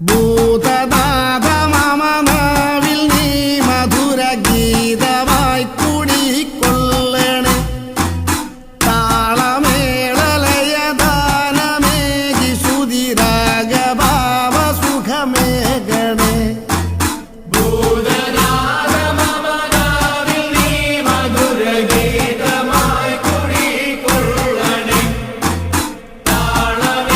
ഭൂതനാഥ മമ നാവിൽ നീ മധുര ഗീതമായി കുടിക്കൊള്ളണേ. താളമേളലയദാനമേകി ശ്രുതിരാഗഭാവ സുഖമേകണേ. ഭൂതനാഥ മമ നാവിൽ നീ മധുര ഗീതമായി കുടിക്കൊള്ളണേ. താളമേളലയദാനമേകി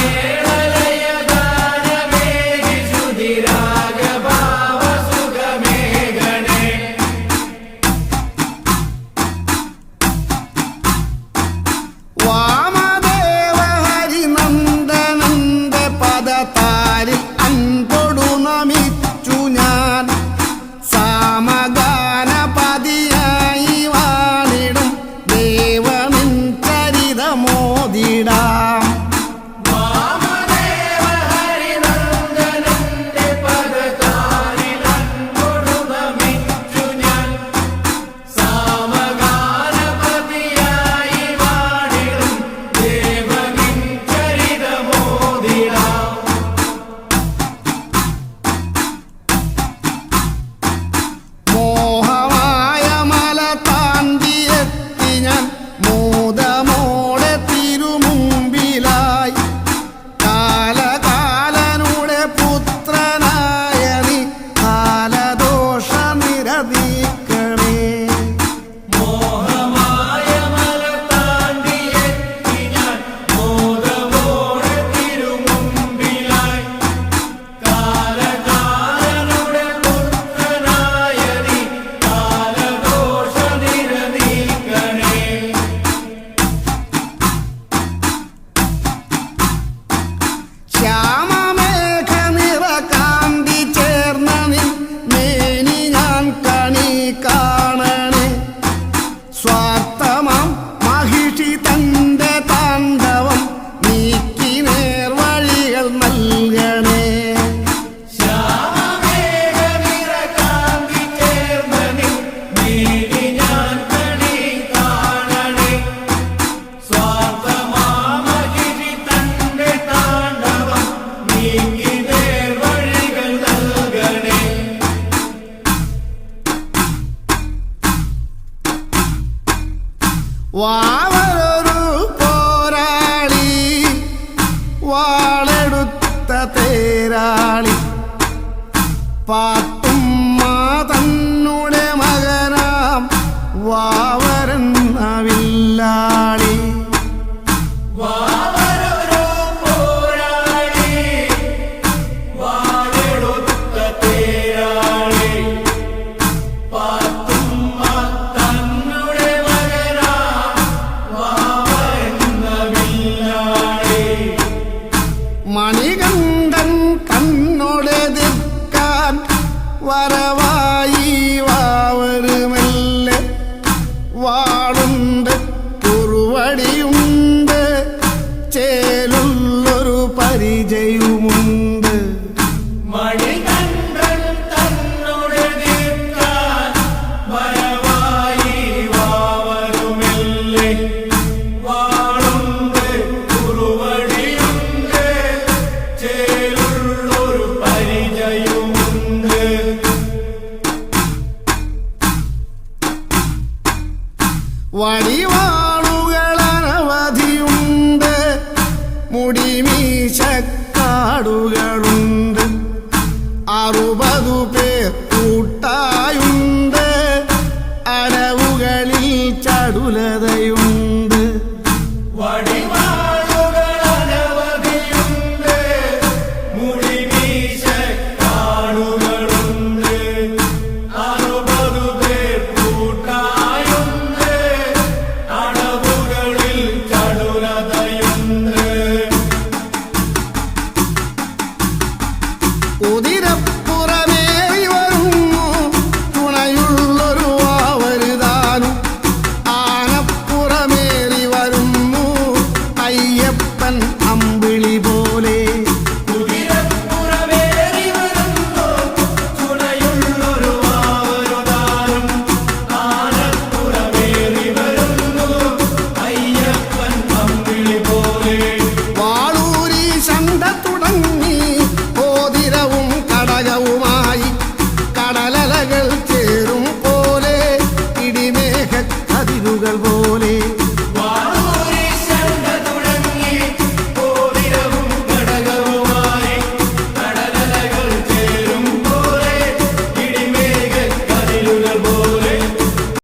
ശ്രുതിരാഗഭാവ സുഖമേകണേ. വാമദേവ ഹരിനന്ദനന്റെ പദതാരിൽ അൻപൊടു നമിച്ചു ഞാൻ. സാമഗാനപതിയായി വാണിടും ദേവനിൻ ചരിതമോദിടാം. വാമദേവ ഹരിനന്ദനന്റെ പദതാരിൽ അൻപൊടു നമിച്ചു ഞാൻ. സാമഗാനപതിയായി വാണിടും ദേവനിൻ ചരിതമോദിടാം. മോഹമായ മല താണ്ടിയെത്തി ഞാൻ മോദമോടെ തിരുമുമ്പിലായി. കാലകാലനുടെ പുത്രനായ നീ കാലദോഷ നിരതീക്കണേ. മോഹമായ മല താണ്ടിയെത്തി ഞാൻ മോദമോടെ തിരുമുമ്പിലായി. കാലകാലനുടെ പുത്രനായ നീ കാലദോഷ നിരതീക്കണേ. ശ്യാമമേഘ നിറകാന്തി ചേർന്ന നിൻ മേനി ഞാൻ കണി കാണണേ. സ്വാർത്ഥമാം മഹിഷി തന്റെ താണ്ഡവം നീക്കി നേർവഴികൾ നൽകണേ. ശ്യാമമേഘനിറകാന്തി ചേർന്ന നിൻ മേനി ഞാൻ കണി കാണണേ. സ്വാർത്ഥമാമഹിഷി തന്റെ താണ്ഡവം നീക്കി നേർവഴികൾ നൽകണേ. വാവരൊരു പോരാളി വാളെടുത്ത തേരാളി. പാത്തുമ്മ തന്നുടെ മകനാം വാവരെന്ന വില്ലാളി. വാവരൊരു പോരാളി വാളെടുത്ത തേരാളി. പാത്തുമ്മ തന്നുടെ മകനാ വാവരെന്ന വില്ലാളി. മണികണ്ഠൻ കണ്ണോടെതിർക്കാൻ വരവായി വാവരുമല്ലേ. വാളുണ്ട് കുറുവടിയുണ്ട് ചേലുള്ളൊരു പരിചയവുമുണ്ട്. മണികണ്ഠൻ തന്നുടെ ദീർക്കാൻ വരവായി വാവരുമെല്ലേ. വാളുണ്ട് കുറുവടിയുണ്ട് ചേലുള്ളൊരു പരിചയമുണ്ട്. വടിവാളുകൾ അനവധിയുണ്ട് മുടിമീശക്കാടുകളുണ്ട്. 60 പേർ കൂട്ടായുണ്ട് അടവുകളിൽ ചടുലതയുണ്ട്. വടിവാളുകൾ അനവധിയുണ്ട് മുടിമീശക്കാടുകളുണ്ട്. 60 പേർ കൂട്ടായുണ്ട് അടവുകളിൽ ചടുലതയുണ്ട്. കുതിരപ്പുറമേറി വരുന്നു തുണയുള്ളൊരു വാവരുതാനും. ആനപ്പുറമേറി വരുന്നു അയ്യപ്പൻ അമ്പിളി പോലെ. കുതിരപ്പുറമേറി വരുന്നു തുണയുള്ളൊരു വാവരുതാനും. ആനപ്പുറമേറി വരുന്നു അയ്യപ്പൻ അമ്പിളി പോലെ. വാളൂരി ശണ്ട തുടങ്ങി ഓതിരവും മഴകൾ ചേരും പോലെ ഇടിമേഘ കതിരുകൾ പോലെ